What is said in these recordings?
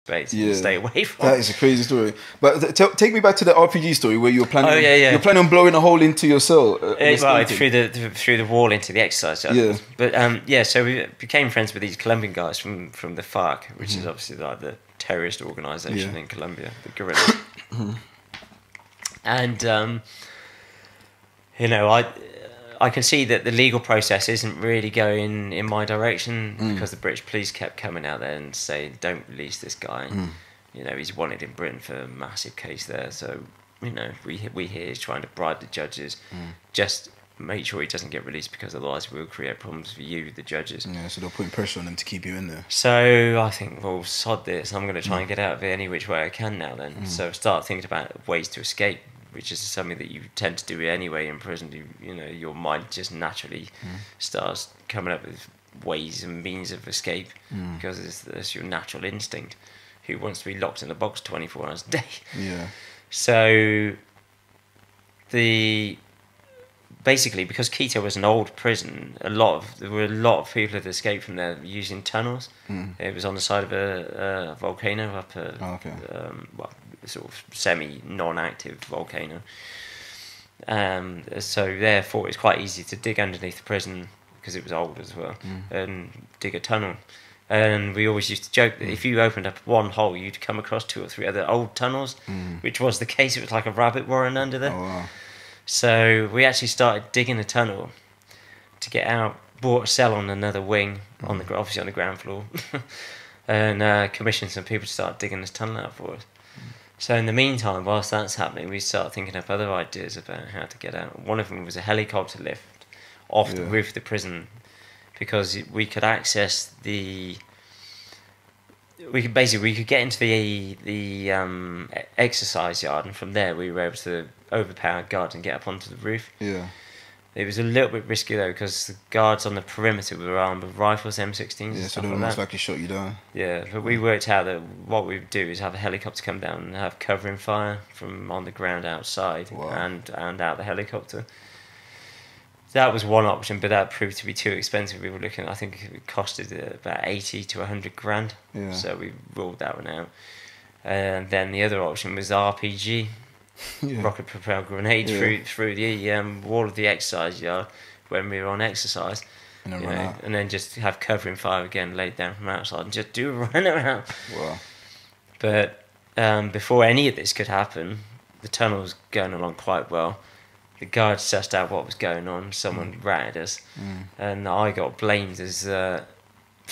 basically stay away from. That is a crazy story. But take me back to the RPG story where you were planning. You're planning on blowing a hole into your cell. Right through the wall into the exercise yard. Yeah. But so we became friends with these Colombian guys from the FARC, which is obviously like the terrorist organisation in Colombia, the guerrillas. And you know, I can see that the legal process isn't really going in my direction because the British police kept coming out there and saying, "Don't release this guy." You know, he's wanted in Britain for a massive case there. So, you know, we here is trying to bribe the judges, just make sure he doesn't get released because otherwise we'll create problems for you, the judges. Yeah, so they're putting pressure on them to keep you in there. So I think, well, sod this. I'm going to try and get out of it any which way I can now. Then, so start thinking about ways to escape, which is something that you tend to do anyway in prison. You know, your mind just naturally starts coming up with ways and means of escape because it's your natural instinct. Who wants to be locked in a box 24 hours a day? Yeah. So basically, because Quito was an old prison, there were a lot of people that escaped from there using tunnels. It was on the side of a volcano up sort of semi-non-active volcano. So therefore it's quite easy to dig underneath the prison because it was old as well and dig a tunnel. And we always used to joke that if you opened up one hole, you'd come across 2 or 3 other old tunnels, which was the case. It was like a rabbit warren under there. Oh, wow. So we actually started digging a tunnel to get out, bought a cell on another wing, obviously on the ground floor, and commissioned some people to start digging this tunnel out for us. So in the meantime, whilst that's happening, we started thinking up other ideas about how to get out. One of them was a helicopter lift off the roof of the prison, because we could access we could get into the exercise yard, and from there we were able to overpower guards and get up onto the roof. Yeah. It was a little bit risky though, because the guards on the perimeter were armed with rifles, M16s. Yeah, so they would most likely shot you down. Yeah, but we worked out that what we would do is have a helicopter come down and have covering fire from on the ground outside and out the helicopter. That was one option, but that proved to be too expensive. We were looking, I think it costed about 80 to 100 grand. Yeah. So we ruled that one out. And then the other option was RPG, rocket propelled grenade through the wall of the exercise yard when we were on exercise. And then just have covering fire again laid down from outside and just do a run around. Wow. But before any of this could happen, the tunnel was going along quite well. The guards sussed out what was going on. Someone ratted us, and I got blamed as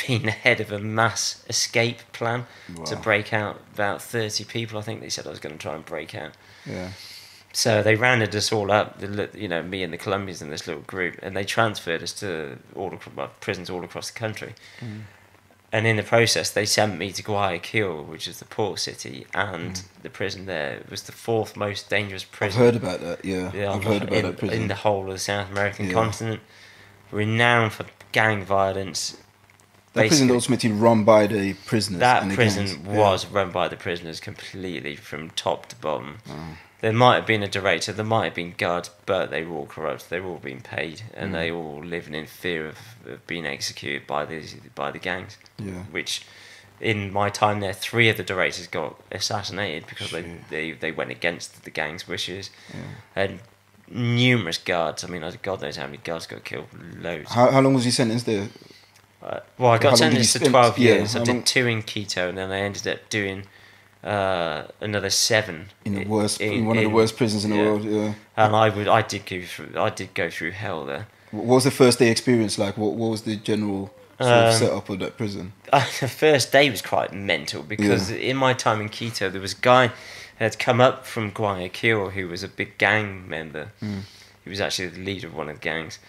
being the head of a mass escape plan to break out about 30 people. I think they said I was going to try and break out. Yeah. So they rounded us all up, me and the Colombians in this little group, and they transferred us to prisons all across the country. And in the process, they sent me to Guayaquil, which is the port city, and the prison there. It was the 4th most dangerous prison. I've heard about that, I've heard about that prison. In the whole of the South American continent. Renowned for gang violence. That prison ultimately run by the prisoners. That prison was run by the prisoners completely from top to bottom. There might have been a director, there might have been guards, but they were all corrupt. They were all being paid, and they all living in fear of being executed by the gangs. Yeah. Which, in my time there, 3 of the directors got assassinated because they went against the gang's wishes, and numerous guards. I mean, God knows how many guards got killed. Loads. How long was he sentenced there? Well, I got sentenced to 12 years. I did 2 in Quito, and then I ended up doing another 7 in one of the worst prisons in the world. Yeah. And I did go through hell there. What was the first day experience like? What was the general sort of setup of that prison? The first day was quite mental because in my time in Quito, there was a guy who had come up from Guayaquil who was a big gang member. He was actually the leader of one of the gangs,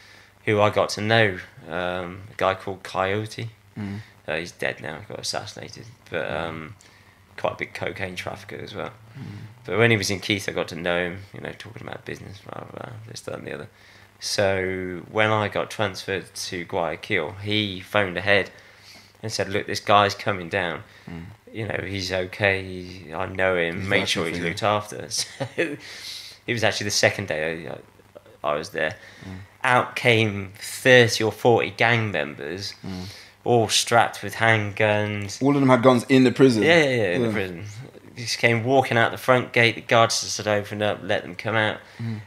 who I got to know. A guy called Coyote. He's dead now. Got assassinated, but quite a big cocaine trafficker as well. But when he was in Quito, I got to know him. Talking about business, blah blah blah, this, that, and the other. So when I got transferred to Guayaquil, he phoned ahead and said, "Look, this guy's coming down. He's okay. I know him. Make sure he's looked after." So it was actually the second day I was there. Out came 30 or 40 gang members all strapped with handguns. All of them had guns in the prison? Yeah, in the prison. Just came walking out the front gate. The guards just had opened up, let them come out,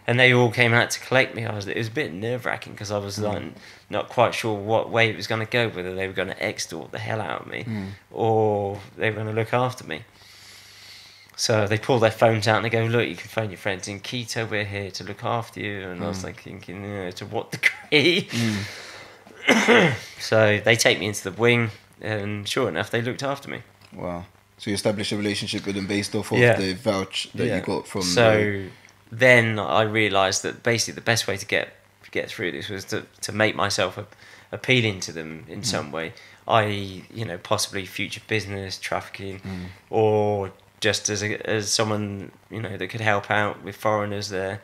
and they all came out to collect me. It was a bit nerve-wracking because I was like not quite sure what way it was going to go, whether they were going to extort the hell out of me or they were going to look after me. So they pull their phones out and they go, look, you can phone your friends in Quito, we're here to look after you. And I was like thinking, to what degree? So they take me into the wing, and sure enough, they looked after me. Wow. So you established a relationship with them based off of the vouch that you got from... So then I realised that basically the best way to get through this was to make myself appealing to them in some way, i.e., possibly future business, trafficking, or just as someone, that could help out with foreigners there,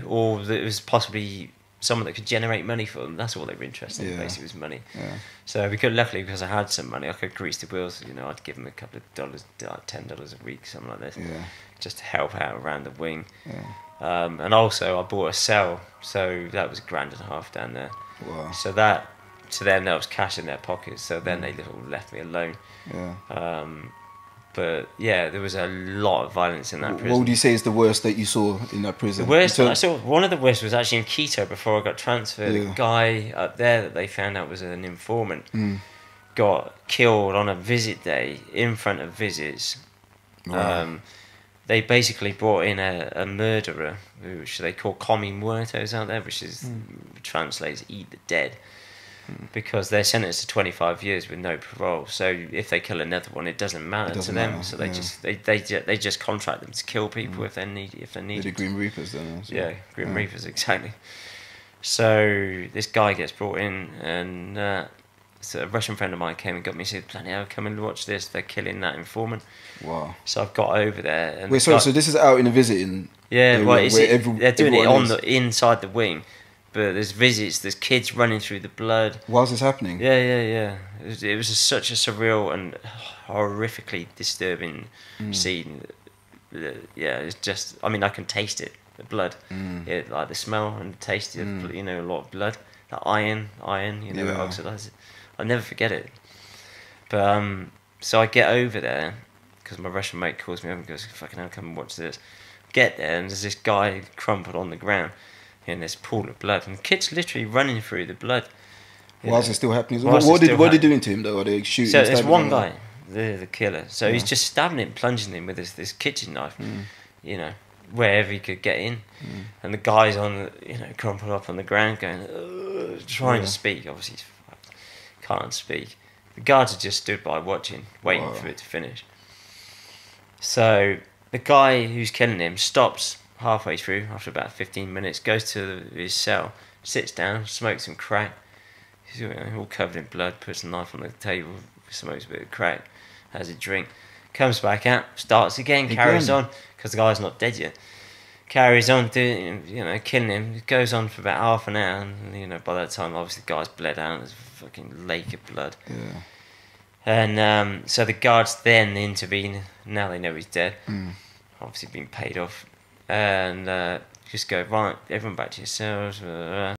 or that was possibly someone that could generate money for them. That's all they were interested in, basically, was money. Yeah. So luckily, because I had some money, I could grease the wheels. I'd give them a couple of dollars, like $10 a week, something like this, just to help out around the wing. Yeah. And also, I bought a cell, so that was $1.50 down there. Wow. So that, to them, that was cash in their pockets. So then they left me alone. Yeah. But yeah, there was a lot of violence in that prison. What would you say is the worst that you saw in that prison? The worst I saw, one of the worst was actually in Quito before I got transferred. A guy up there that they found out was an informant got killed on a visit day in front of visits. Wow. They basically brought in a murderer, which they call come muertos out there, which is translates eat the dead. Because they're sentenced to 25 years with no parole, so if they kill another one, it doesn't matter to them. So they just contract them to kill people if they need. They're the Grim Reapers, then. Yeah, Grim Reapers, exactly. So this guy gets brought in, and so a Russian friend of mine came and got me. Said, "Bloody hell, come and watch this! They're killing that informant." Wow! So I've got over there. And so this is out in a visiting. Yeah, they're doing it inside the wing. But there's visits, there's kids running through the blood. Whilst it's happening? Yeah. It was such a surreal and horrifically disturbing scene. Yeah, it's just, I can taste it, the blood. Like the smell and the taste of, a lot of blood. The iron, it oxidizes. I'll never forget it. But, so I get over there, because my Russian mate calls me over and goes, fucking hell, come and watch this. Get there, and there's this guy crumpled on the ground in this pool of blood, and kids literally running through the blood. Whilst it's still happening? What are they doing to him, though? Are they shooting? So there's one guy, the killer. So he's just stabbing him, plunging him with this kitchen knife, wherever he could get in. And the guy's on, crumpled up on the ground, going, trying to speak. Obviously, he's fucked. Can't speak. The guards had just stood by watching, waiting for it to finish. So the guy who's killing him stops halfway through, after about 15 minutes, goes to his cell, sits down, smokes some crack. He's all covered in blood, puts a knife on the table, smokes a bit of crack, has a drink, comes back out, starts again, carries on, because the guy's not dead yet. Carries on doing, killing him. It goes on for about half an hour, and by that time, obviously, the guy's bled out. There's a fucking lake of blood. Yeah. And so the guards then intervene. Now they know he's dead. Obviously, been paid off. And just go, right, everyone back to yourselves.